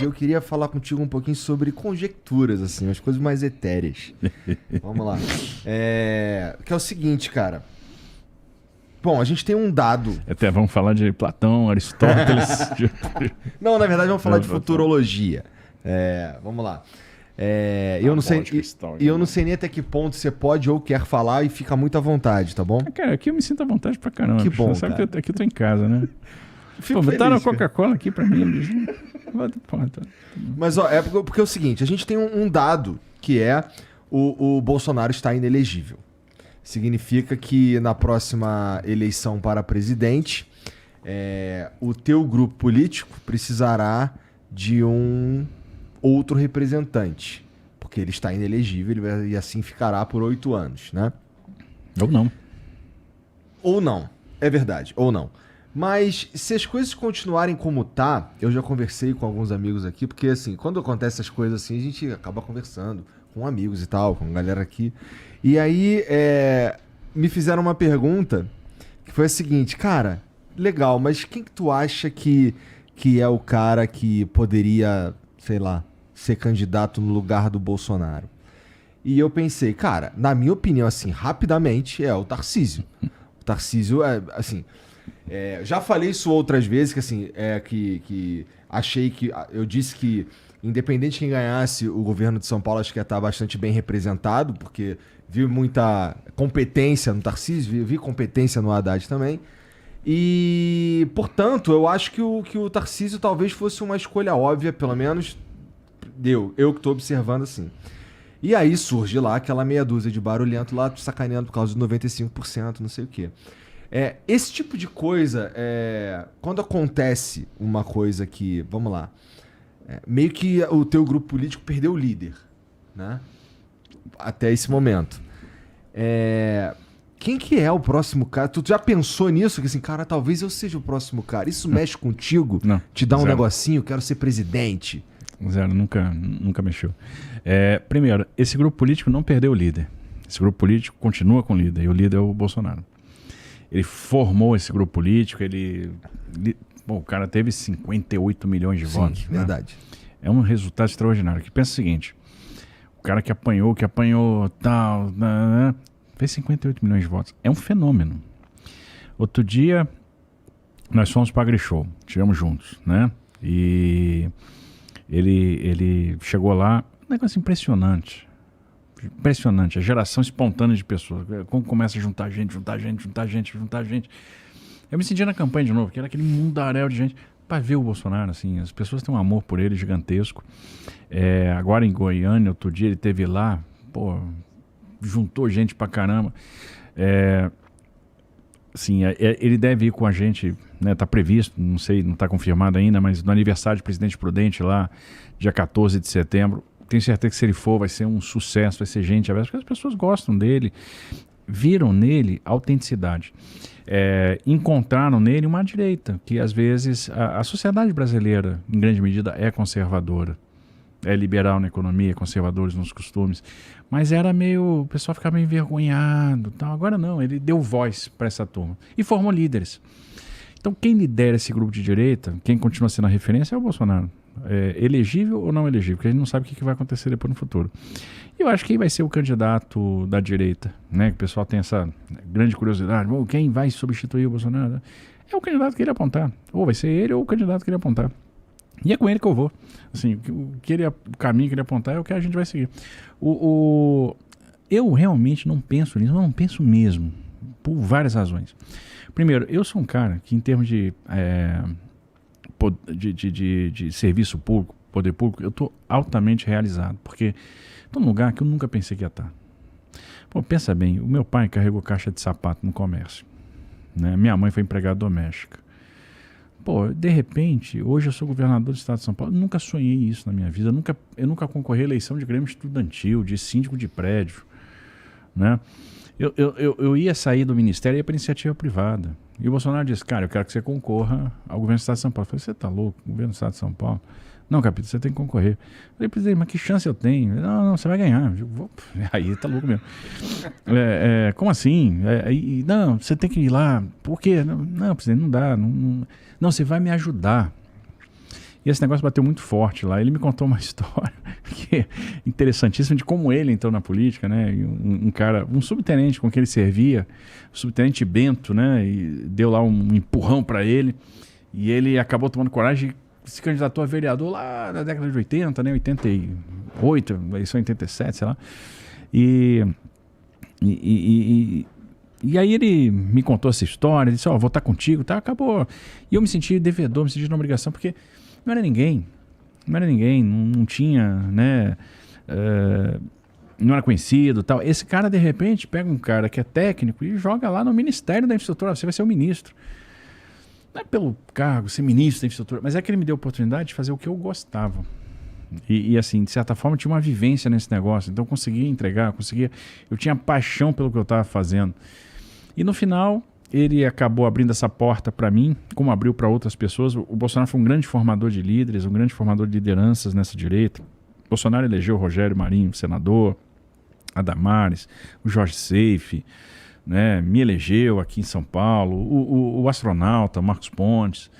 e eu queria falar contigo um pouquinho sobre conjecturas, assim, as coisas mais etéreas. Vamos lá. Que é o seguinte, cara. Bom, a gente tem um dado. Até vamos falar de Platão, Aristóteles. Não, na verdade, vamos falar de futurologia. Vamos lá. Eu não sei nem até que ponto você pode ou quer falar e fica muito à vontade, tá bom? Cara, aqui eu me sinto à vontade pra caramba. Que bom, sabe cara. que aqui eu tô em casa, né? Fico botaram a feliz, cara. Coca-Cola aqui pra mim, bicho. Mas, ó, porque é o seguinte, a gente tem um dado que é o Bolsonaro está inelegível. Significa que na próxima eleição para presidente, o teu grupo político precisará de um outro representante. Porque ele está inelegível e assim ficará por 8 anos, né? Ou não. Ou não. É verdade, ou não. Mas se as coisas continuarem como tá, eu já conversei com alguns amigos aqui, porque assim, quando acontecem essas coisas assim, a gente acaba conversando com amigos e tal, com a galera aqui. E aí me fizeram uma pergunta que foi a seguinte, cara, legal, mas quem que tu acha que é o cara que poderia, sei lá, ser candidato no lugar do Bolsonaro? E eu pensei, cara, na minha opinião, assim, rapidamente, é o Tarcísio. O Tarcísio assim... já falei isso outras vezes, que assim, que achei que... Eu disse que, independente de quem ganhasse, o governo de São Paulo acho que ia estar bastante bem representado, porque vi muita competência no Tarcísio, vi competência no Haddad também. E, portanto, eu acho que o Tarcísio talvez fosse uma escolha óbvia, pelo menos eu que estou observando assim. E aí surge lá aquela meia dúzia de barulhento lá, sacaneando por causa dos 95%, não sei o quê. Esse tipo de coisa, quando acontece uma coisa que, vamos lá, meio que o teu grupo político perdeu o líder, né? Até esse momento. Quem que é o próximo cara? Tu já pensou nisso? Que assim, cara, talvez eu seja o próximo cara. Isso mexe contigo? Não. Te dá um Zero. negocinho, quero ser presidente. Zero, nunca mexeu. Primeiro, esse grupo político não perdeu o líder. Esse grupo político continua com o líder, e o líder é o Bolsonaro. Ele formou esse grupo político, o cara teve 58 milhões de votos. Sim, verdade. É um resultado extraordinário. Que pensa o seguinte, o cara que apanhou, tal, fez 58 milhões de votos. É um fenômeno. Outro dia, nós fomos para a AgriShow, estivemos juntos, né? E ele chegou lá, um negócio impressionante. Impressionante, a geração espontânea de pessoas. Como começa a juntar gente. Eu me sentia na campanha de novo, que era aquele mundaréu de gente. Para ver o Bolsonaro, assim, as pessoas têm um amor por ele gigantesco. Agora em Goiânia, outro dia ele esteve lá, juntou gente pra caramba. Assim, ele deve ir com a gente, né, tá previsto, não sei, não tá confirmado ainda, mas no aniversário do Presidente Prudente lá, dia 14 de setembro, tenho certeza que se ele for vai ser um sucesso, vai ser gente aberta, porque as pessoas gostam dele, viram nele autenticidade. Encontraram nele uma direita, que às vezes a sociedade brasileira, em grande medida, é conservadora. É liberal na economia, conservadores nos costumes, mas o pessoal ficava meio envergonhado, tal. Agora não, ele deu voz para essa turma e formou líderes. Então quem lidera esse grupo de direita, quem continua sendo a referência é o Bolsonaro. Elegível ou não elegível, porque a gente não sabe o que vai acontecer depois no futuro. E eu acho que quem vai ser o candidato da direita, né? Que o pessoal tem essa grande curiosidade, quem vai substituir o Bolsonaro? É o candidato que ele apontar, ou vai ser ele ou o candidato que ele apontar. E é com ele que eu vou. Assim, o caminho que ele apontar é o que a gente vai seguir. Eu realmente não penso nisso, não penso mesmo, por várias razões. Primeiro, eu sou um cara que, em termos de serviço público, poder público, eu estou altamente realizado, porque estou num lugar que eu nunca pensei que ia estar. Pensa bem, o meu pai carregou caixa de sapato no comércio, né? Minha mãe foi empregada doméstica. De repente, hoje eu sou governador do estado de São Paulo. Eu nunca sonhei isso na minha vida. Eu nunca concorri à eleição de grêmio estudantil, de síndico de prédio, né? Eu ia sair do ministério e ia para iniciativa privada. E o Bolsonaro disse, cara, eu quero que você concorra ao governo do estado de São Paulo. Eu falei, você tá louco? Governo do estado de São Paulo? Não, capitão, você tem que concorrer. Eu falei, presidente, mas que chance eu tenho? Não, você vai ganhar. Aí tá louco mesmo. Como assim? Não, você tem que ir lá. Por quê? Não, presidente, não dá. Não, você vai me ajudar. E esse negócio bateu muito forte lá. Ele me contou uma história que é interessantíssima de como ele entrou na política, né? E um cara, um subtenente com quem ele servia, o subtenente Bento, né? E deu lá um empurrão para ele. E ele acabou tomando coragem e se candidatou a vereador lá na década de 80, né? 88, eleição em 87, sei lá. E aí ele me contou essa história, disse, vou estar contigo, tá? Acabou. E eu me senti devedor, me senti na obrigação, porque não era ninguém, não tinha, né? Não era conhecido, tal. Esse cara, de repente, pega um cara que é técnico e joga lá no Ministério da Infraestrutura, você vai ser o ministro. Não é pelo cargo, ser ministro da Infraestrutura, mas é que ele me deu a oportunidade de fazer o que eu gostava. E assim, de certa forma, eu tinha uma vivência nesse negócio, então eu conseguia entregar, eu tinha paixão pelo que eu estava fazendo. E no final, ele acabou abrindo essa porta para mim, como abriu para outras pessoas. O Bolsonaro foi um grande formador de líderes, um grande formador de lideranças nessa direita. O Bolsonaro elegeu o Rogério Marinho, senador, a Damares, o Jorge Seife, né, me elegeu aqui em São Paulo, o astronauta, Marcos Pontes.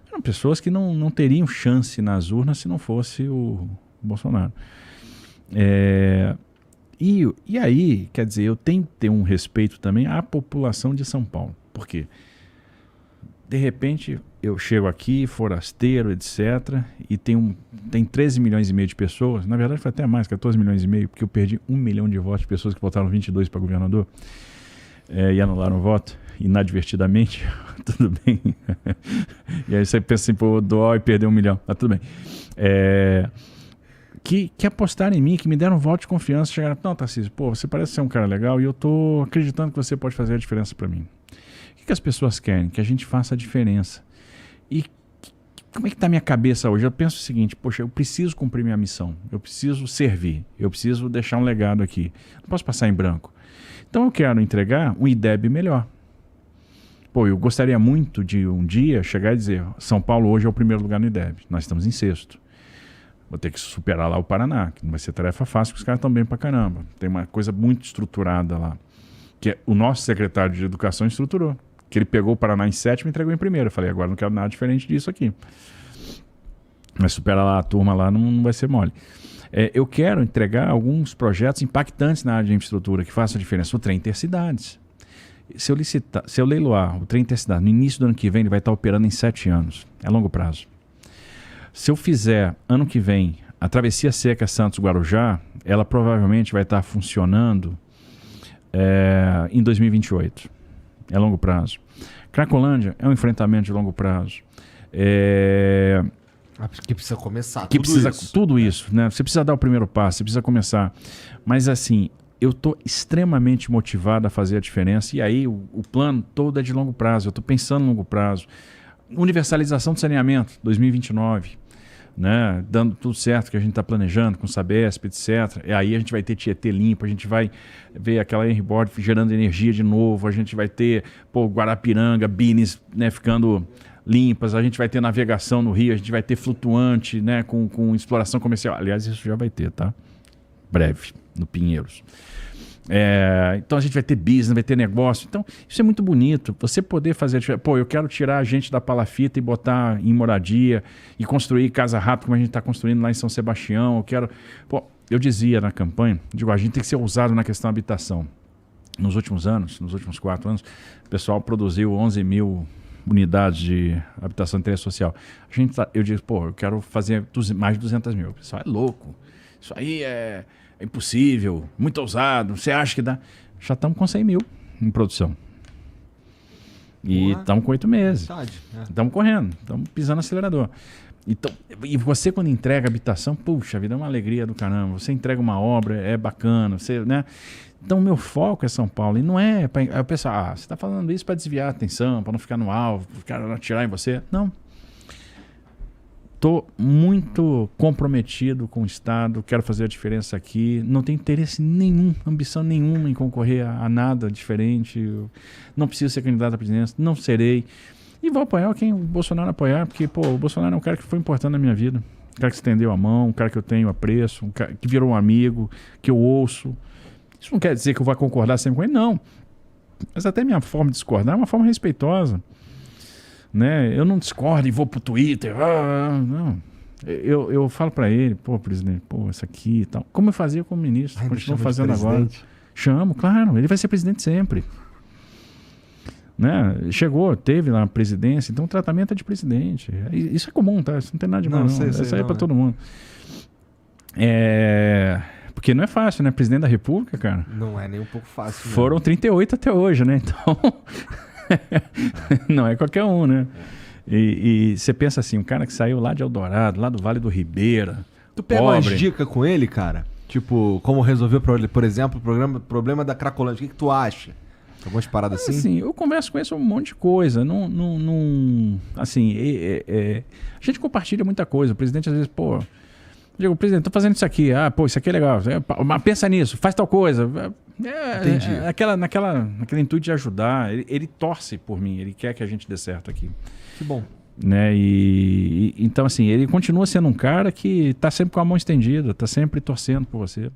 Eram pessoas que não teriam chance nas urnas se não fosse o Bolsonaro. E aí, quer dizer, eu tenho que ter um respeito também à população de São Paulo. Por quê? De repente, eu chego aqui, forasteiro, etc., e tem 13 milhões e meio de pessoas, na verdade foi até mais, 14 milhões e meio, porque eu perdi 1 milhão de votos de pessoas que votaram 22 para governador e anularam o voto, inadvertidamente, tudo bem. E aí você pensa assim, pô, dó e perder 1 milhão, mas tudo bem. Que apostaram em mim, que me deram um voto de confiança, chegaram, não, Tarcísio, pô, você parece ser um cara legal e eu tô acreditando que você pode fazer a diferença para mim. O que as pessoas querem? Que a gente faça a diferença. E como é que tá a minha cabeça hoje? Eu penso o seguinte, poxa, eu preciso cumprir minha missão, eu preciso servir, eu preciso deixar um legado aqui, não posso passar em branco. Então eu quero entregar um IDEB melhor. Pô, eu gostaria muito de um dia chegar e dizer, São Paulo hoje é o primeiro lugar no IDEB, nós estamos em sexto. Vou ter que superar lá o Paraná, que não vai ser tarefa fácil, porque os caras estão bem pra caramba. Tem uma coisa muito estruturada lá, que o nosso secretário de Educação estruturou. Que ele pegou o Paraná em sétimo e entregou em primeiro. Eu falei, agora não quero nada diferente disso aqui. Mas superar lá a turma lá não vai ser mole. Eu quero entregar alguns projetos impactantes na área de infraestrutura, que façam a diferença. O trem Intercidades. Se eu leiloar o trem Intercidades no início do ano que vem, ele vai estar operando em 7 anos. É longo prazo. Se eu fizer, ano que vem, a travessia seca Santos-Guarujá, ela provavelmente vai estar funcionando em 2028. É longo prazo. Cracolândia é um enfrentamento de longo prazo. Que precisa começar. Tudo isso, né? Você precisa dar o primeiro passo, você precisa começar. Mas assim, eu estou extremamente motivado a fazer a diferença. E aí o plano todo é de longo prazo. Eu estou pensando em longo prazo. Universalização do saneamento, 2029. Né, dando tudo certo que a gente está planejando com o Sabesp, etc. E aí a gente vai ter Tietê limpo, a gente vai ver aquela Henry-Bord gerando energia de novo, a gente vai ter Guarapiranga, Bines, né, ficando limpas, a gente vai ter navegação no Rio, a gente vai ter flutuante, né, com exploração comercial. Aliás, isso já vai ter, tá? Breve, no Pinheiros. Então a gente vai ter business, vai ter negócio. Então isso é muito bonito. Você poder fazer... Pô, eu quero tirar a gente da palafita e botar em moradia e construir casa rápida como a gente está construindo lá em São Sebastião. Eu quero... Pô, eu dizia na campanha, a gente tem que ser ousado na questão da habitação. Nos últimos 4 anos, o pessoal produziu 11 mil unidades de habitação de interesse social. Eu disse, pô, eu quero fazer mais de 200 mil. O pessoal é louco. Isso aí é impossível, muito ousado, você acha que dá? Já estamos com 100 mil em produção. E estamos com 8 meses. Estamos correndo, estamos pisando no acelerador. Então, e você quando entrega habitação, puxa, a vida é uma alegria do caramba. Você entrega uma obra, é bacana, né? Então, meu foco é São Paulo. E não é para... Aí o pessoal, você está falando isso para desviar a atenção, para não ficar no alvo, para o cara não atirar em você. Não. Estou muito comprometido com o Estado, quero fazer a diferença aqui, não tenho interesse nenhum, ambição nenhuma em concorrer a nada diferente, eu não preciso ser candidato à presidência, não serei, e vou apoiar quem o Bolsonaro apoiar, porque pô, o Bolsonaro é um cara que foi importante na minha vida, um cara que estendeu a mão, um cara que eu tenho apreço, um cara que virou um amigo, que eu ouço. Isso não quer dizer que eu vou concordar sempre com ele, não, mas até minha forma de discordar é uma forma respeitosa. Né? Eu não discordo e vou pro Twitter. Não. Eu falo para ele, pô, presidente, pô, isso aqui e tal. Como eu fazia como ministro, Ainda continuo chama de fazendo agora. presidente? Chamo, claro, ele vai ser presidente sempre. Né? Chegou, teve lá a presidência, então o tratamento é de presidente. Isso é comum, tá? Isso não tem nada demais, não. Isso aí é para todo mundo. Porque não é fácil, né? Presidente da República, cara. Não é nem um pouco fácil. Foram 38 até hoje, né? Então, não é qualquer um, né? E você pensa assim, um cara que saiu lá de Eldorado, lá do Vale do Ribeira. Tu pega umas dicas com ele, cara? Tipo, como resolver, por exemplo, o problema da Cracolândia. O que tu acha? Algumas paradas assim? Assim, eu converso com ele sobre um monte de coisa. Assim, a gente compartilha muita coisa. O presidente às vezes, pô... Digo, presidente, tô fazendo isso aqui. Ah, pô, isso aqui é legal. Mas pensa nisso, faz tal coisa. Entendi. Naquele intuito de ajudar. Ele torce por mim, ele quer que a gente dê certo aqui. Que bom. Né? Então, assim, ele continua sendo um cara que tá sempre com a mão estendida, tá sempre torcendo por você.